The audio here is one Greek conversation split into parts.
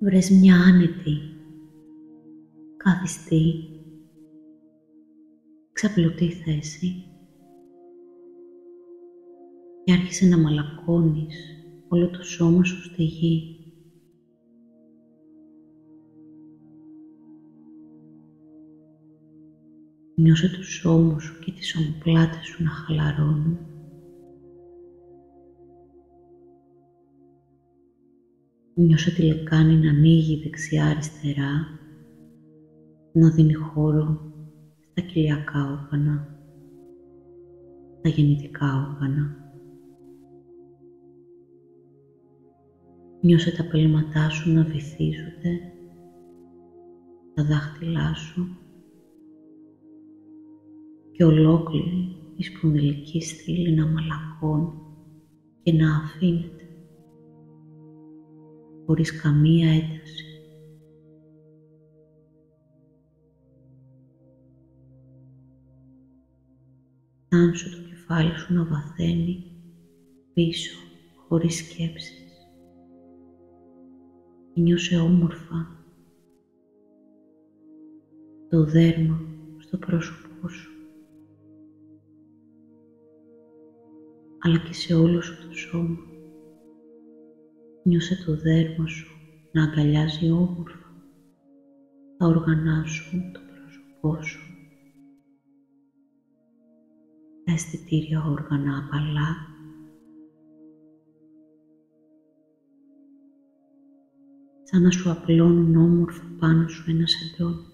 βρες μια άνετη, καθιστή, ξαπλωτή θέση και άρχισε να μαλακώνεις όλο το σώμα σου στη γη. Νιώσε τους ώμους σου και τις ομοπλάτες σου να χαλαρώνουν. Νιώσε τη λεκάνη να ανοίγει δεξιά-αριστερά, να δίνει χώρο στα κοιλιακά όργανα, τα γεννητικά όργανα. Νιώσε τα πέλματά σου να βυθίζονται, τα δάχτυλά σου και ολόκληρη η σπονδυλική στήλη να μαλακώνει και να αφήνεται χωρίς καμία ένταση. Φτάνσου το κεφάλι σου να βαθαίνει πίσω χωρίς σκέψεις. Νιώσε όμορφα το δέρμα στο πρόσωπό σου, αλλά και σε όλο σου το σώμα. Νιώσε το δέρμα σου να αγκαλιάζει όμορφα τα όργανά σου, το πρόσωπό σου, τα αισθητήρια όργανα απαλά, σαν να σου απλώνουν όμορφα πάνω σου ένα σεντόνι.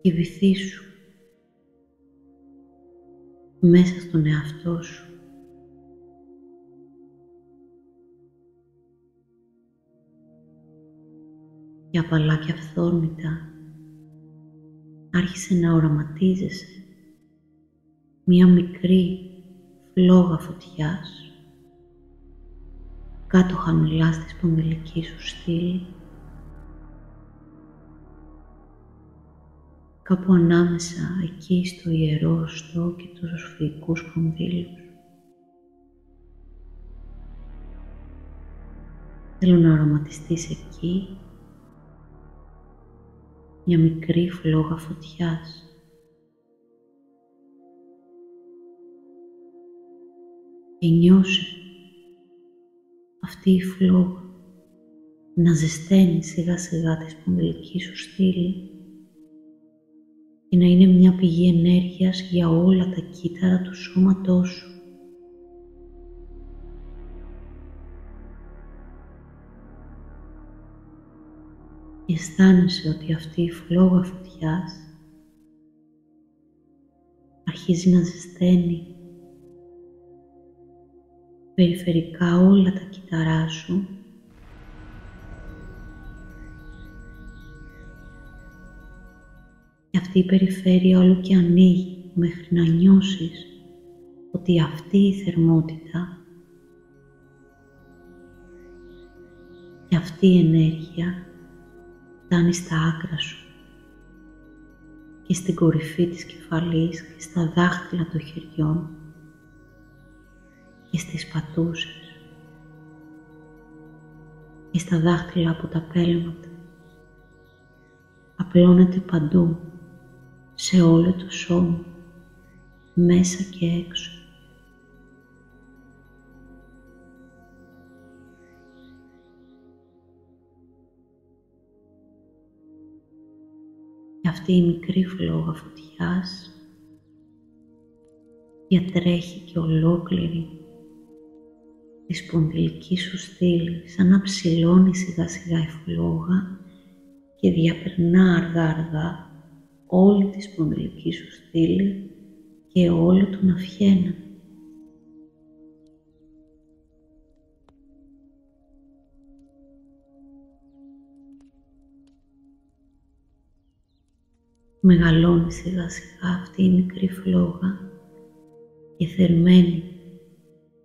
Και βυθίσου μέσα στον εαυτό σου. Και απαλά και αυθόρμητα άρχισε να οραματίζεσαι μία μικρή φλόγα φωτιάς κάτω χαμηλά στη σπονδυλική σου στήλη, κάπου ανάμεσα εκεί στο ιερό οστό και τους ροσφυϊκούς σπονδύλους. Θέλω να οραματιστείς εκεί μια μικρή φλόγα φωτιάς. Και νιώσε αυτή η φλόγα να ζεσταίνει σιγά σιγά τη σπονδυλική σου στήλη και να είναι μια πηγή ενέργειας για όλα τα κύτταρα του σώματός σου. Και αισθάνεσαι ότι αυτή η φλόγα φωτιάς αρχίζει να ζεσταίνει περιφερικά όλα τα κύτταρά σου και αυτή η περιφέρεια όλο και ανοίγει μέχρι να νιώσεις ότι αυτή η θερμότητα και αυτή η ενέργεια φτάνει στα άκρα σου και στην κορυφή της κεφαλής και στα δάχτυλα των χεριών και στις πατούσες και στα δάχτυλα από τα πέλματα. Απλώνεται παντού, σε όλο το σώμα, μέσα και έξω. Και αυτή η μικρή φλόγα φωτιάς διατρέχει και ολόκληρη τη σπονδυλική σου στήλη, σαν να ψηλώνει σιγά σιγά η φλόγα και διαπερνά αργά αργά όλη τη σπονδυλική σου στήλη και όλο τον αυχένα. Μεγαλώνει σιγά σιγά αυτή η μικρή φλόγα και θερμαίνει,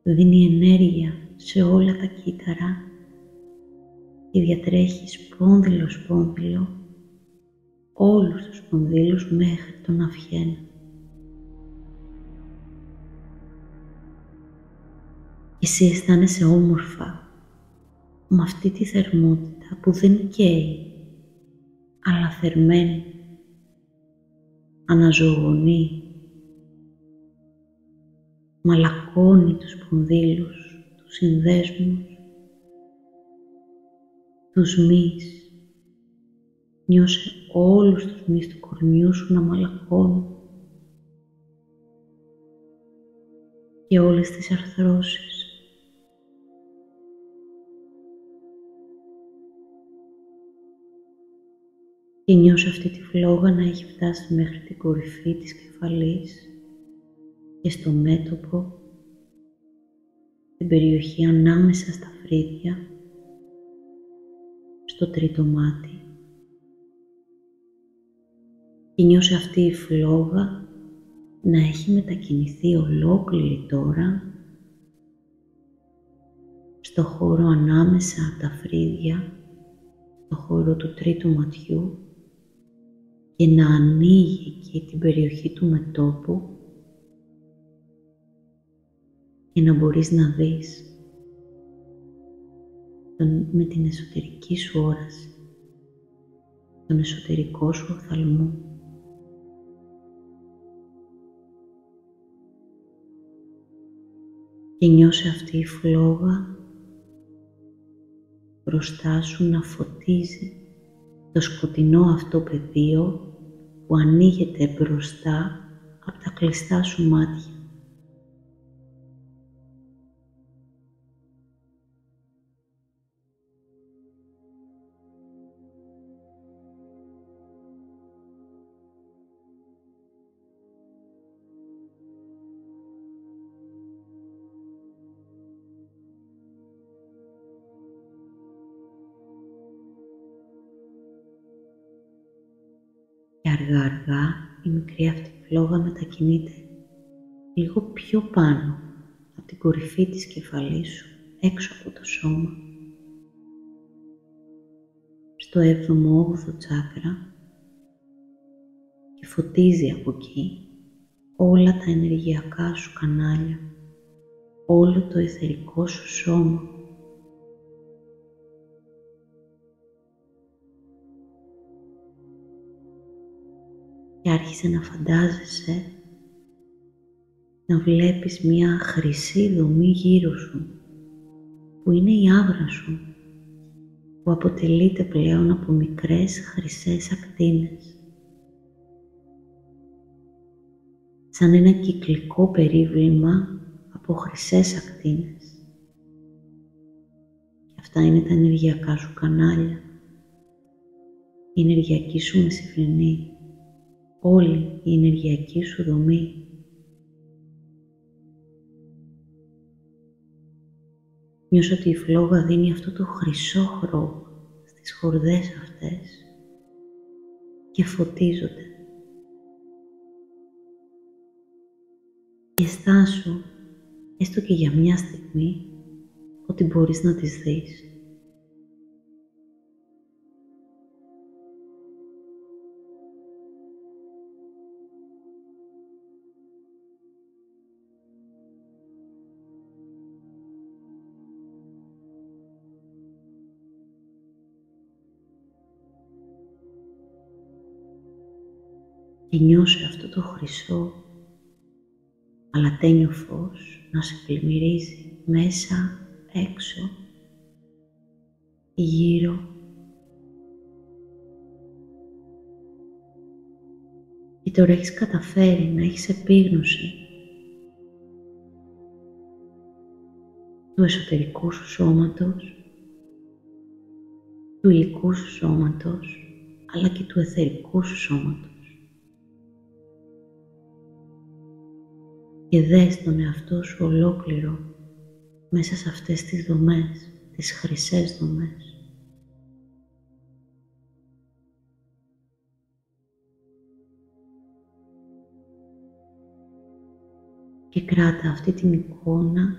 δίνει ενέργεια σε όλα τα κύτταρα και διατρέχει σπόνδυλο σπόνδυλο όλους τους σπονδύλους μέχρι τον αυχένα. Εσύ αισθάνεσαι όμορφα, με αυτή τη θερμότητα που δεν καίει, αλλά θερμαίνει, αναζωογονεί, μαλακώνει τους σπονδύλους, τους συνδέσμους, τους μυς. Νιώσε όλους τους μυς του κορμιού σου να μαλακώνουν και όλες τις αρθρώσεις. Και νιώσε αυτή τη φλόγα να έχει φτάσει μέχρι την κορυφή της κεφαλής και στο μέτωπο, την περιοχή ανάμεσα στα φρύδια, στο τρίτο μάτι. Και νιώσε αυτή η φλόγα να έχει μετακινηθεί ολόκληρη τώρα στο χώρο ανάμεσα από τα φρύδια, στο χώρο του τρίτου ματιού, και να ανοίγει εκεί την περιοχή του μετώπου και να μπορείς να δεις με την εσωτερική σου όραση, τον εσωτερικό σου οφθαλμό. Και νιώσε αυτή η φλόγα μπροστά σου να φωτίζει το σκοτεινό αυτό πεδίο που ανοίγεται μπροστά από τα κλειστά σου μάτια. Και αργά αργά η μικρή αυτή φλόγα μετακινείται λίγο πιο πάνω από την κορυφή της κεφαλής σου, έξω από το σώμα, στο 7ο-8ο τσάκρα, και φωτίζει από εκεί όλα τα ενεργειακά σου κανάλια, όλο το αιθερικό σου σώμα. Και άρχισε να φαντάζεσαι να βλέπεις μια χρυσή δομή γύρω σου, που είναι η άβρα σου, που αποτελείται πλέον από μικρές χρυσές ακτίνες. Σαν ένα κυκλικό περίβλημα από χρυσές ακτίνες. Και αυτά είναι τα ενεργειακά σου κανάλια, η ενεργειακή σου μεσηφρινή, όλη η ενεργειακή σου δομή. Νιώσω ότι η φλόγα δίνει αυτό το χρυσό χρώμα στις χορδές αυτές και φωτίζονται. Και αισθάσου, έστω και για μια στιγμή, ότι μπορείς να τις δεις. Και νιώσε αυτό το χρυσό αλατένιο φως να σε πλημμυρίζει μέσα, έξω, γύρω. Και τώρα έχεις καταφέρει να έχεις επίγνωση του εσωτερικού σου σώματος, του υλικού σου σώματος, αλλά και του αιθερικού σου σώματος. Και δες τον εαυτό σου ολόκληρο μέσα σε αυτές τις δομές, τις χρυσές δομές. Και κράτα αυτή την εικόνα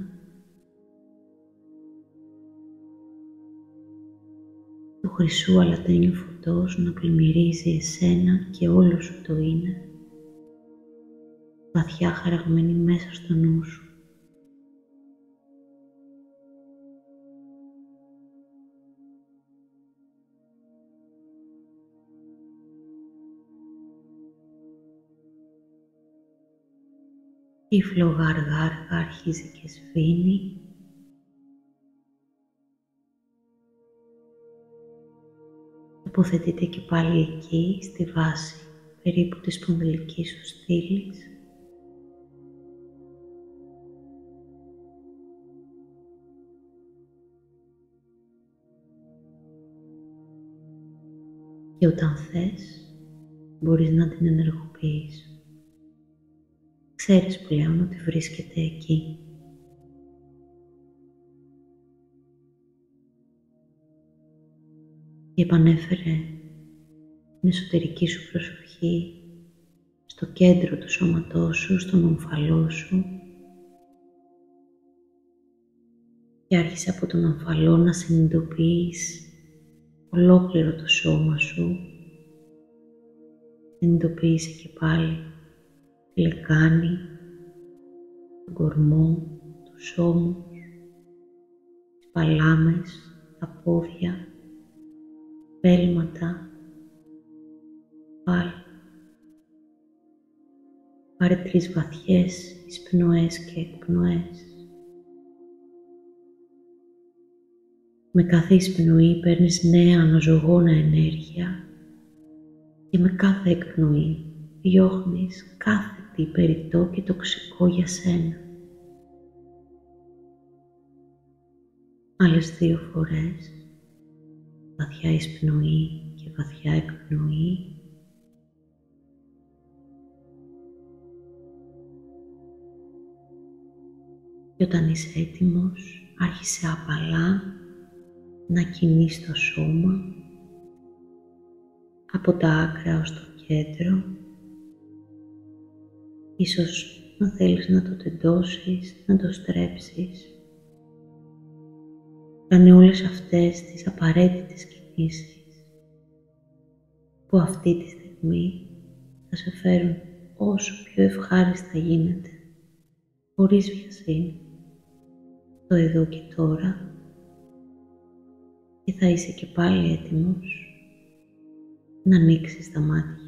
του χρυσού αλατένιου φωτός να πλημμυρίζει εσένα και όλο σου το είναι, βαθιά χαραγμένη μέσα στο νου σου. Η φλόγα αργά αργά αρχίζει και σβήνει. Τοποθετείτε και πάλι εκεί, στη βάση περίπου της σπονδυλικής σου στήλης. Και όταν θες, μπορείς να την ενεργοποιήσεις. Ξέρεις πλέον ότι βρίσκεται εκεί. Και επανέφερε την εσωτερική σου προσοχή στο κέντρο του σώματός σου, στον ομφαλό σου, και άρχισε από τον ομφαλό να συνειδητοποιείς ολόκληρο το σώμα σου. Συνειδητοποίησε και πάλι τη λεκάνη, τον κορμό, τους ώμους, τις παλάμες, τα πόδια, πέλματα. Πάλι. Πάρε 3 βαθιές εισπνοές και εκπνοές. Με κάθε εισπνοή παίρνεις νέα αναζωογόνα ενέργεια και με κάθε εκπνοή διώχνεις κάθε τι περιττό και τοξικό για σένα. Άλλες 2 φορές, βαθιά εισπνοή και βαθιά εκπνοή. Και όταν είσαι έτοιμος, άρχισε απαλά να κινείς το σώμα από τα άκρα ως το κέντρο. Ίσως να θέλεις να το τεντώσεις, να το στρέψεις. Κάνε όλες αυτές τις απαραίτητες κινήσεις που αυτή τη στιγμή θα σε φέρουν όσο πιο ευχάριστα γίνεται, χωρίς βιασύνη, το εδώ και τώρα, και θα είσαι και πάλι έτοιμος να ανοίξεις τα μάτια.